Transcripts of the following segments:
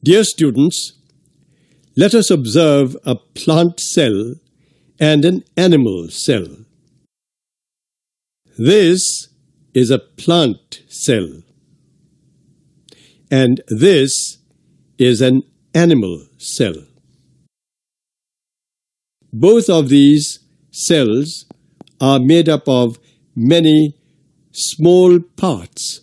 Dear students, let us observe a plant cell and an animal cell. This is a plant cell, and this is an animal cell. Both of these cells are made up of many small parts.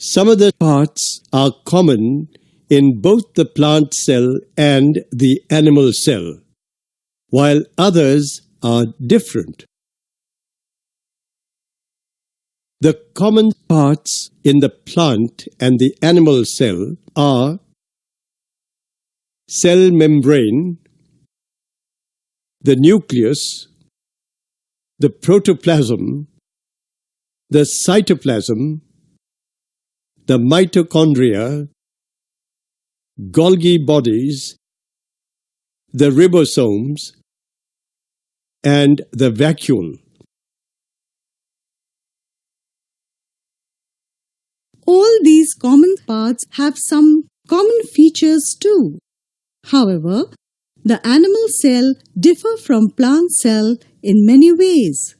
Some of the parts are common in both the plant cell and the animal cell, while others are different. The common parts in the plant and the animal cell are cell membrane, the nucleus, the protoplasm, the cytoplasm, the mitochondria, Golgi bodies, the ribosomes, and the vacuole. All these common parts have some common features too. However, the animal cell differ from plant cell in many ways.